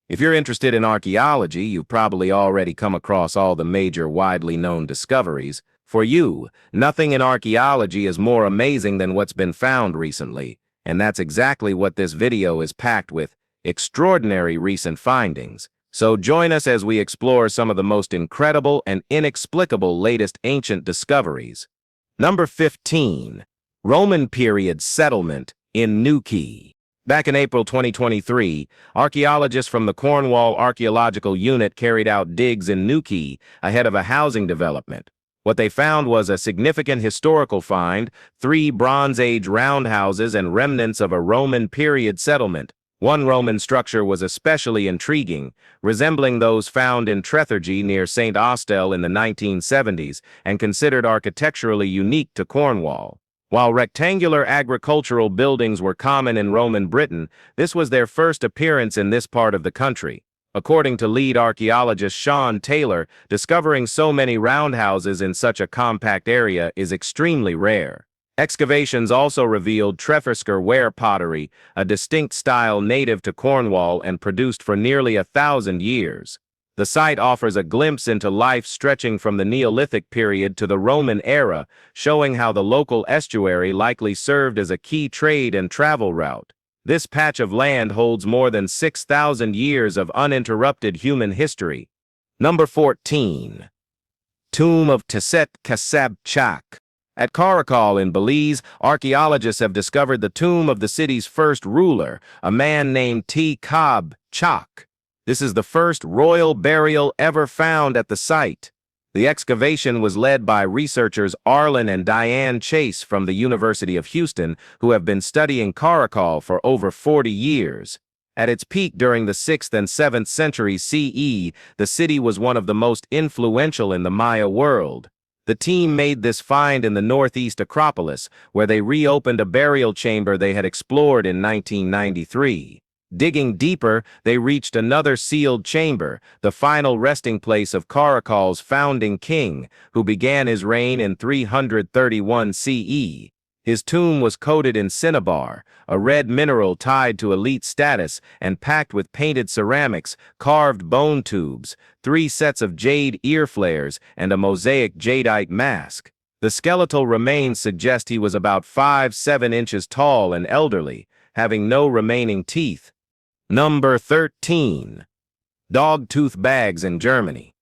If you're interested in archaeology, you've probably already come across all the major widely known discoveries. For you, nothing in archaeology is more amazing than what's been found recently, and that's exactly what this video is packed with: extraordinary recent findings. So join us as we explore some of the most incredible and inexplicable latest ancient discoveries. Number 15. Roman period settlement in Newquay. Back in April 2023, archaeologists from the Cornwall Archaeological Unit carried out digs in Newquay ahead of a housing development. What they found was a significant historical find: 3 Bronze Age roundhouses and remnants of a Roman period settlement. One Roman structure was especially intriguing, resembling those found in Trethergy near St. Austell in the 1970s and considered architecturally unique to Cornwall. While rectangular agricultural buildings were common in Roman Britain, this was their first appearance in this part of the country. According to lead archaeologist Sean Taylor, discovering so many roundhouses in such a compact area is extremely rare. Excavations also revealed Trefesker ware pottery, a distinct style native to Cornwall and produced for nearly 1,000 years. The site offers a glimpse into life stretching from the Neolithic period to the Roman era, showing how the local estuary likely served as a key trade and travel route. This patch of land holds more than 6,000 years of uninterrupted human history. Number 14. Tomb of Tset Kasab Chak. At Caracal in Belize, archaeologists have discovered the tomb of the city's first ruler, a man named T-Kab Chak. This is the first royal burial ever found at the site. The excavation was led by researchers Arlen and Diane Chase from the University of Houston, who have been studying Caracal for over 40 years. At its peak during the 6th and 7th centuries CE, the city was one of the most influential in the Maya world. The team made this find in the northeast Acropolis, where they reopened a burial chamber they had explored in 1993. Digging deeper, they reached another sealed chamber, the final resting place of Caracal's founding king, who began his reign in 331 CE. His tomb was coated in cinnabar, a red mineral tied to elite status, and packed with painted ceramics, carved bone tubes, 3 sets of jade ear flares, and a mosaic jadeite mask. The skeletal remains suggest he was about 5-7 inches tall and elderly, having no remaining teeth. Number 13. Dog-tooth bags in Germany.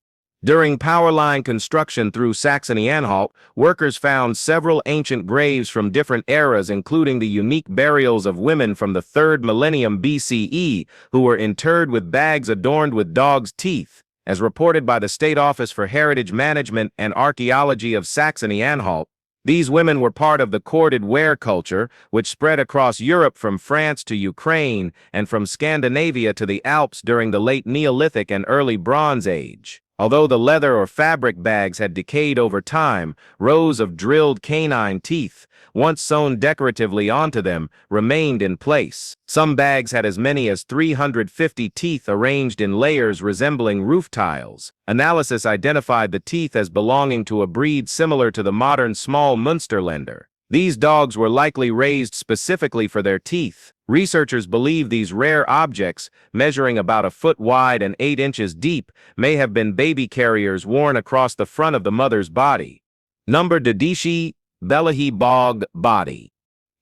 During power line construction through Saxony-Anhalt, workers found several ancient graves from different eras, including the unique burials of women from the 3rd millennium BCE who were interred with bags adorned with dogs' teeth. As reported by the State Office for Heritage Management and Archaeology of Saxony-Anhalt, these women were part of the corded ware culture, which spread across Europe from France to Ukraine and from Scandinavia to the Alps during the late Neolithic and early Bronze Age. Although the leather or fabric bags had decayed over time, rows of drilled canine teeth, once sewn decoratively onto them, remained in place. Some bags had as many as 350 teeth arranged in layers resembling roof tiles. Analysis identified the teeth as belonging to a breed similar to the modern small Münsterländer. These dogs were likely raised specifically for their teeth. Researchers believe these rare objects, measuring about 1 foot wide and 8 inches deep, may have been baby carriers worn across the front of the mother's body. Number Dedishi Bellaghy Bog Body.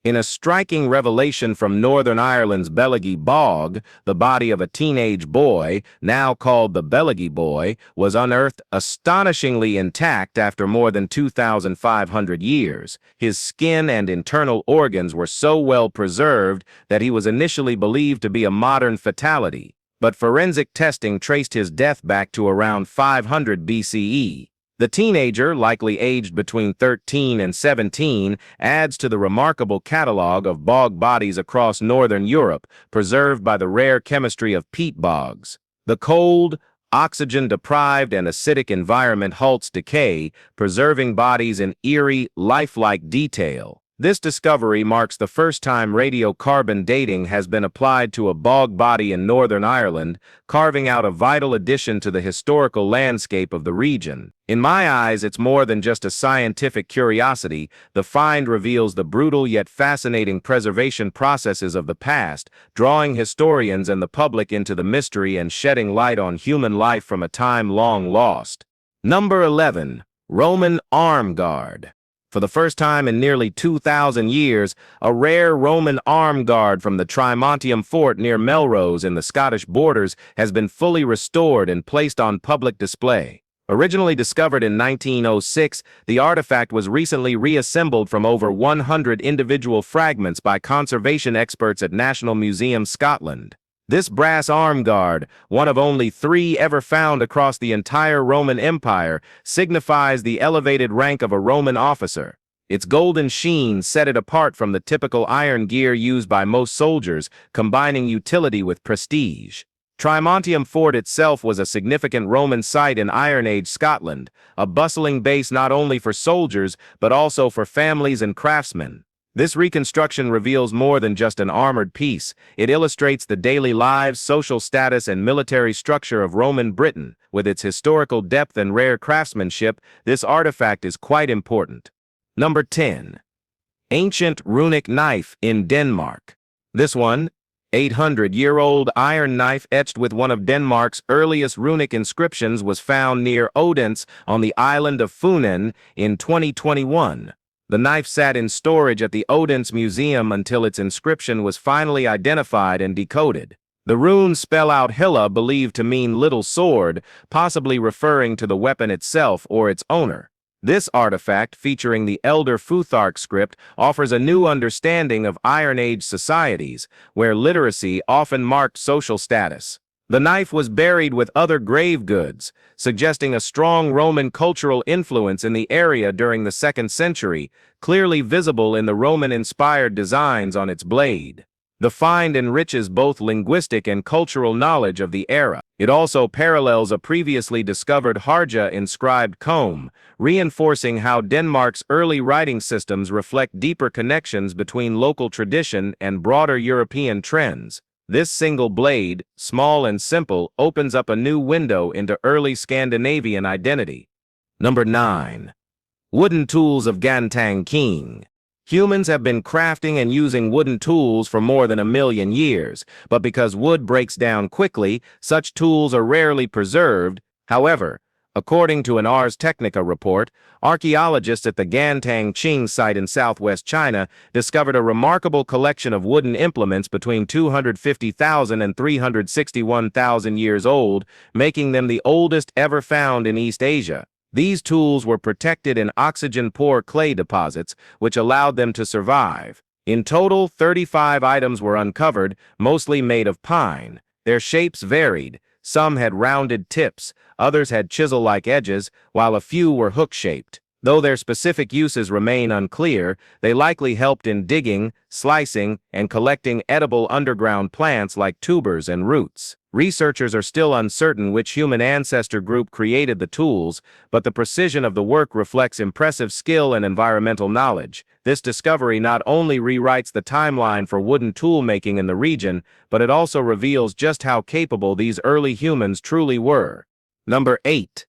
In a striking revelation from Northern Ireland's Bellaghy Bog, the body of a teenage boy, now called the Bellaghy Boy, was unearthed astonishingly intact after more than 2,500 years. His skin and internal organs were so well preserved that he was initially believed to be a modern fatality, but forensic testing traced his death back to around 500 BCE. The teenager, likely aged between 13 and 17, adds to the remarkable catalog of bog bodies across northern Europe, preserved by the rare chemistry of peat bogs. The cold, oxygen-deprived and acidic environment halts decay, preserving bodies in eerie, lifelike detail. This discovery marks the first time radiocarbon dating has been applied to a bog body in Northern Ireland, carving out a vital addition to the historical landscape of the region. In my eyes, it's more than just a scientific curiosity. The find reveals the brutal yet fascinating preservation processes of the past, drawing historians and the public into the mystery and shedding light on human life from a time long lost. Number 11. Roman Arm Guard. For the first time in nearly 2,000 years, a rare Roman arm guard from the Trimontium Fort near Melrose in the Scottish borders has been fully restored and placed on public display. Originally discovered in 1906, the artifact was recently reassembled from over 100 individual fragments by conservation experts at National Museum Scotland. This brass arm guard, one of only 3 ever found across the entire Roman Empire, signifies the elevated rank of a Roman officer. Its golden sheen set it apart from the typical iron gear used by most soldiers, combining utility with prestige. Trimontium Fort itself was a significant Roman site in Iron Age Scotland, a bustling base not only for soldiers but also for families and craftsmen. This reconstruction reveals more than just an armored piece. It illustrates the daily lives, social status, and military structure of Roman Britain. With its historical depth and rare craftsmanship, this artifact is quite important. Number 10. Ancient Runic Knife in Denmark. This 800-year-old iron knife etched with one of Denmark's earliest runic inscriptions was found near Odense on the island of Funen in 2021. The knife sat in storage at the Odense Museum until its inscription was finally identified and decoded. The runes spell out Hilla, believed to mean little sword, possibly referring to the weapon itself or its owner. This artifact, featuring the Elder Futhark script, offers a new understanding of Iron Age societies, where literacy often marked social status. The knife was buried with other grave goods, suggesting a strong Roman cultural influence in the area during the 2nd century, clearly visible in the Roman-inspired designs on its blade. The find enriches both linguistic and cultural knowledge of the era. It also parallels a previously discovered Harja-inscribed comb, reinforcing how Denmark's early writing systems reflect deeper connections between local tradition and broader European trends. This single blade, small and simple, opens up a new window into early Scandinavian identity. Number 9. Wooden Tools of Gantang King. Humans have been crafting and using wooden tools for more than 1,000,000 years, but because wood breaks down quickly, such tools are rarely preserved. However, according to an Ars Technica report, archaeologists at the Gantang Qing site in southwest China discovered a remarkable collection of wooden implements between 250,000 and 361,000 years old, making them the oldest ever found in East Asia. These tools were protected in oxygen-poor clay deposits, which allowed them to survive. In total, 35 items were uncovered, mostly made of pine. Their shapes varied. Some had rounded tips, others had chisel-like edges, while a few were hook-shaped. Though their specific uses remain unclear, they likely helped in digging, slicing, and collecting edible underground plants like tubers and roots. Researchers are still uncertain which human ancestor group created the tools, but the precision of the work reflects impressive skill and environmental knowledge. This discovery not only rewrites the timeline for wooden tool-making in the region, but it also reveals just how capable these early humans truly were. Number 8.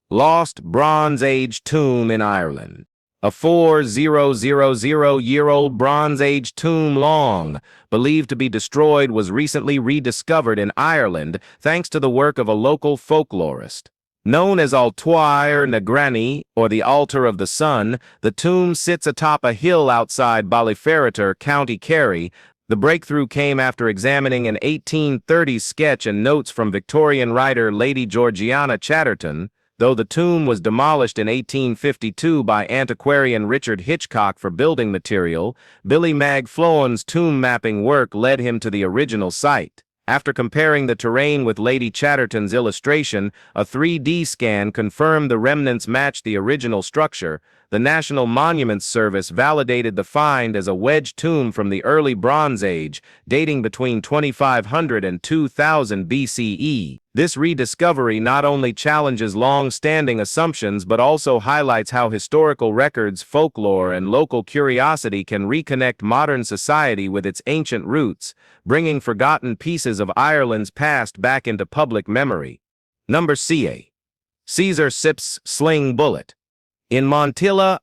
Lost Bronze Age Tomb in Ireland. A 4,000-year-old Bronze Age tomb long, believed to be destroyed, was recently rediscovered in Ireland thanks to the work of a local folklorist. Known as Altuair na Granny, or the Altar of the Sun, the tomb sits atop a hill outside Ballyferriter, County Kerry. The breakthrough came after examining an 1830s sketch and notes from Victorian writer Lady Georgiana Chatterton. Though the tomb was demolished in 1852 by antiquarian Richard Hitchcock for building material, Billy Mag Flohan's tomb mapping work led him to the original site. After comparing the terrain with Lady Chatterton's illustration, a 3D scan confirmed the remnants matched the original structure. the National Monuments Service validated the find as a wedge tomb from the early Bronze Age, dating between 2500 and 2000 BCE. This rediscovery not only challenges long-standing assumptions but also highlights how historical records, folklore, and local curiosity can reconnect modern society with its ancient roots, bringing forgotten pieces of Ireland's past back into public memory. Number CA. Caesar Sips Sling Bullet. In Montilla,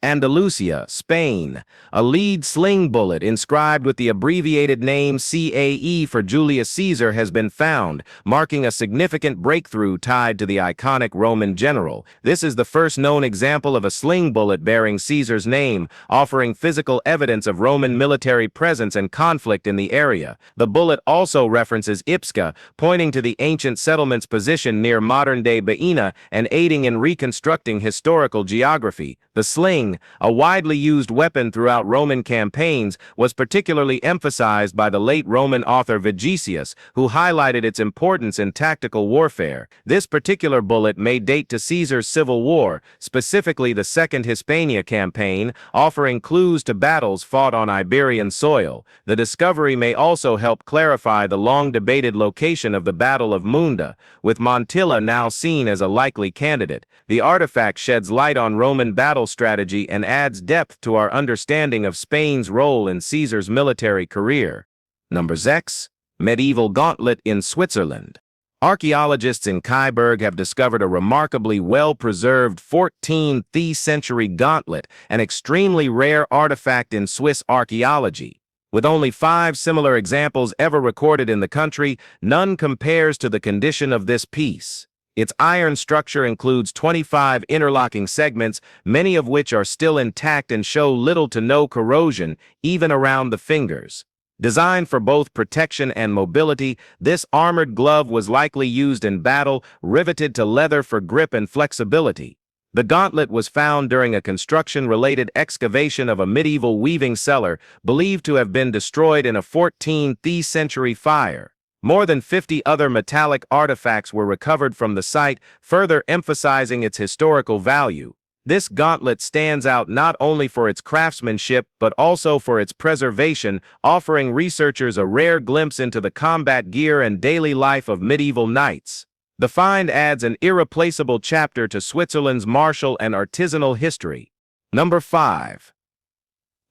Andalusia, Spain, a lead sling bullet inscribed with the abbreviated name CAE for Julius Caesar has been found, marking a significant breakthrough tied to the iconic Roman general. This is the first known example of a sling bullet bearing Caesar's name, offering physical evidence of Roman military presence and conflict in the area. The bullet also references Ipsca, pointing to the ancient settlement's position near modern-day Baena and aiding in reconstructing historical geography. The sling, a widely used weapon throughout Roman campaigns, was particularly emphasized by the late Roman author Vigesius, who highlighted its importance in tactical warfare. This particular bullet may date to Caesar's civil war, specifically the Second Hispania campaign, offering clues to battles fought on Iberian soil. The discovery may also help clarify the long-debated location of the Battle of Munda, with Montilla now seen as a likely candidate. The artifact sheds light on Roman battle strategy and adds depth to our understanding of Spain's role in Caesar's military career. Number 6. Medieval Gauntlet in Switzerland. Archaeologists in Kyburg have discovered a remarkably well-preserved 14th century gauntlet, an extremely rare artifact in Swiss archaeology. With only 5 similar examples ever recorded in the country, none compares to the condition of this piece. Its iron structure includes 25 interlocking segments, many of which are still intact and show little to no corrosion, even around the fingers. Designed for both protection and mobility, this armored glove was likely used in battle, riveted to leather for grip and flexibility. The gauntlet was found during a construction-related excavation of a medieval weaving cellar, believed to have been destroyed in a 14th century fire. More than 50 other metallic artifacts were recovered from the site, further emphasizing its historical value. This gauntlet stands out not only for its craftsmanship but also for its preservation, offering researchers a rare glimpse into the combat gear and daily life of medieval knights. The find adds an irreplaceable chapter to Switzerland's martial and artisanal history. Number 5.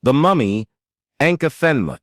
The Mummy, Ankefenmut.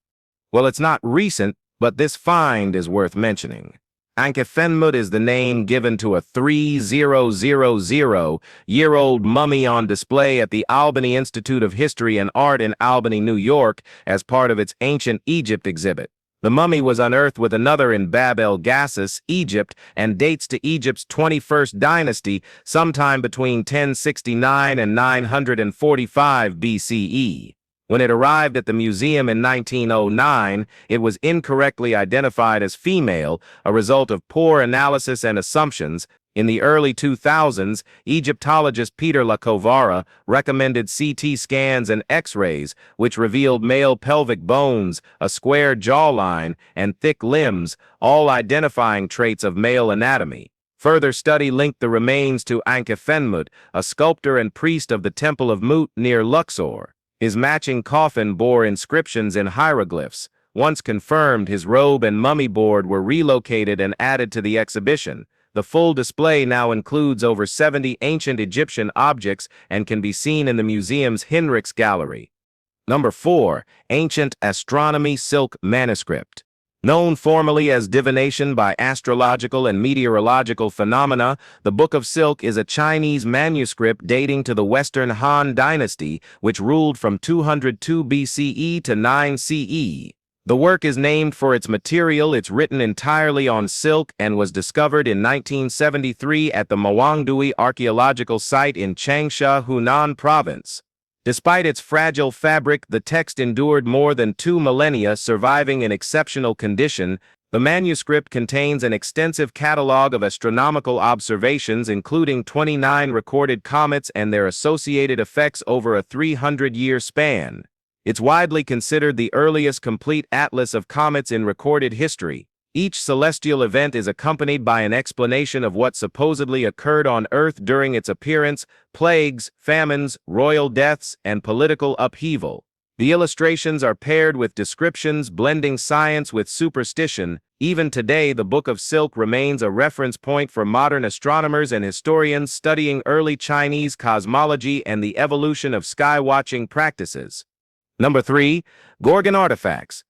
Well, it's not recent, but this find is worth mentioning. Ankefenmut is the name given to a 3,000-year-old mummy on display at the Albany Institute of History and Art in Albany, New York, as part of its Ancient Egypt exhibit. The mummy was unearthed with another in Bab el-Gassis, Egypt, and dates to Egypt's 21st dynasty, sometime between 1069 and 945 BCE. When it arrived at the museum in 1909, it was incorrectly identified as female, a result of poor analysis and assumptions. In the early 2000s, Egyptologist Peter Lacovara recommended CT scans and X-rays, which revealed male pelvic bones, a square jawline, and thick limbs, all identifying traits of male anatomy. Further study linked the remains to Ankefenmut, a sculptor and priest of the Temple of Mut near Luxor. His matching coffin bore inscriptions in hieroglyphs. Once confirmed, his robe and mummy board were relocated and added to the exhibition. The full display now includes over 70 ancient Egyptian objects and can be seen in the museum's Hinrichs Gallery. Number 4. Ancient Astronomy Silk Manuscript. Known formally as divination by astrological and meteorological phenomena, the Book of Silk is a Chinese manuscript dating to the Western Han Dynasty, which ruled from 202 BCE to 9 CE. The work is named for its material. It's written entirely on silk and was discovered in 1973 at the Mawangdui archaeological site in Changsha, Hunan Province. Despite its fragile fabric, the text endured more than 2 millennia, surviving in exceptional condition. The manuscript contains an extensive catalog of astronomical observations, including 29 recorded comets and their associated effects over a 300-year span. It's widely considered the earliest complete atlas of comets in recorded history. Each celestial event is accompanied by an explanation of what supposedly occurred on Earth during its appearance: plagues, famines, royal deaths, and political upheaval. The illustrations are paired with descriptions blending science with superstition. Even today, the Book of Silk remains a reference point for modern astronomers and historians studying early Chinese cosmology and the evolution of sky-watching practices. Number 3. Gorgon artifacts.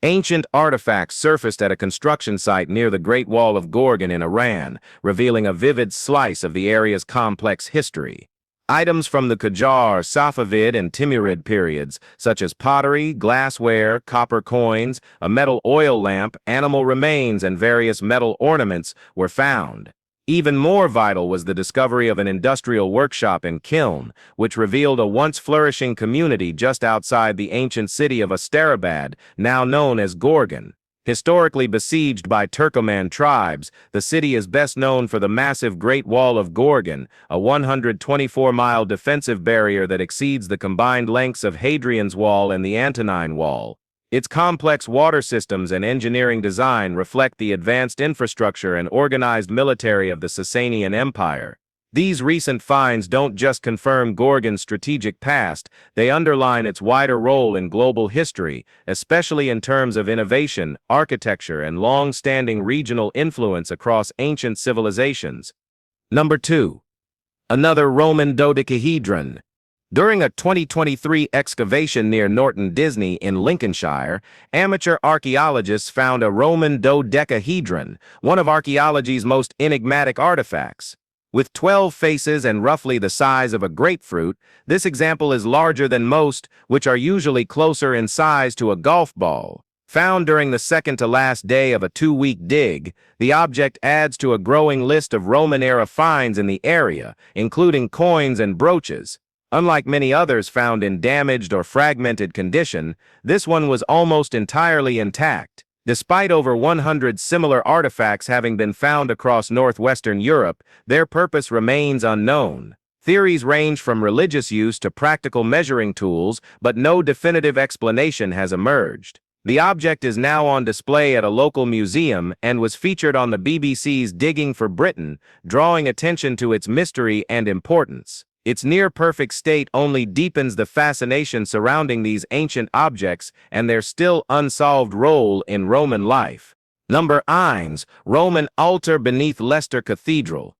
Ancient artifacts surfaced at a construction site near the Great Wall of Gorgon in Iran, revealing a vivid slice of the area's complex history. Items from the Qajar, Safavid, and Timurid periods, such as pottery, glassware, copper coins, a metal oil lamp, animal remains, and various metal ornaments, were found. Even more vital was the discovery of an industrial workshop and kiln, which revealed a once flourishing community just outside the ancient city of Asterabad, now known as Gorgon. Historically besieged by Turkoman tribes, the city is best known for the massive Great Wall of Gorgon, a 124-mile defensive barrier that exceeds the combined lengths of Hadrian's Wall and the Antonine Wall. Its complex water systems and engineering design reflect the advanced infrastructure and organized military of the Sasanian Empire. These recent finds don't just confirm Gorgon's strategic past, they underline its wider role in global history, especially in terms of innovation, architecture, and long-standing regional influence across ancient civilizations. Number 2. Another Roman dodecahedron. During a 2023 excavation near Norton Disney in Lincolnshire, amateur archaeologists found a Roman dodecahedron, one of archaeology's most enigmatic artifacts. With 12 faces and roughly the size of a grapefruit, this example is larger than most, which are usually closer in size to a golf ball. Found during the second-to-last day of a 2-week dig, the object adds to a growing list of Roman-era finds in the area, including coins and brooches. Unlike many others found in damaged or fragmented condition, this one was almost entirely intact. Despite over 100 similar artifacts having been found across northwestern Europe, their purpose remains unknown. Theories range from religious use to practical measuring tools, but no definitive explanation has emerged. The object is now on display at a local museum and was featured on the BBC's Digging for Britain, drawing attention to its mystery and importance. Its near-perfect state only deepens the fascination surrounding these ancient objects and their still unsolved role in Roman life. Number 9. Roman altar beneath Leicester Cathedral.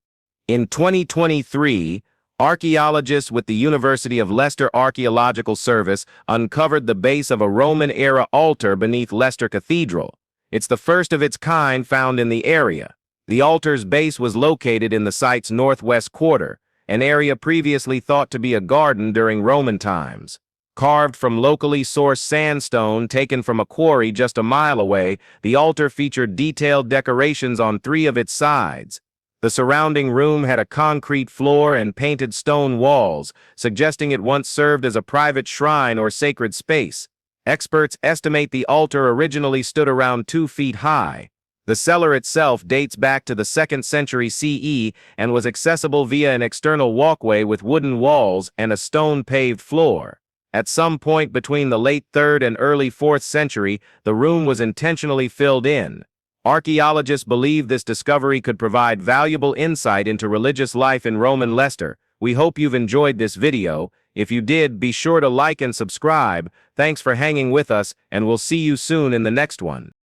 In 2023, archaeologists with the University of Leicester Archaeological Service uncovered the base of a Roman-era altar beneath Leicester Cathedral. It's the first of its kind found in the area. The altar's base was located in the site's northwest quarter, an area previously thought to be a garden during Roman times. Carved from locally sourced sandstone taken from a quarry just a mile away, the altar featured detailed decorations on 3 of its sides. The surrounding room had a concrete floor and painted stone walls, suggesting it once served as a private shrine or sacred space. Experts estimate the altar originally stood around 2 feet high. The cellar itself dates back to the 2nd century CE and was accessible via an external walkway with wooden walls and a stone-paved floor. At some point between the late 3rd and early 4th century, the room was intentionally filled in. Archaeologists believe this discovery could provide valuable insight into religious life in Roman Leicester. We hope you've enjoyed this video. If you did, be sure to like and subscribe. Thanks for hanging with us, and we'll see you soon in the next one.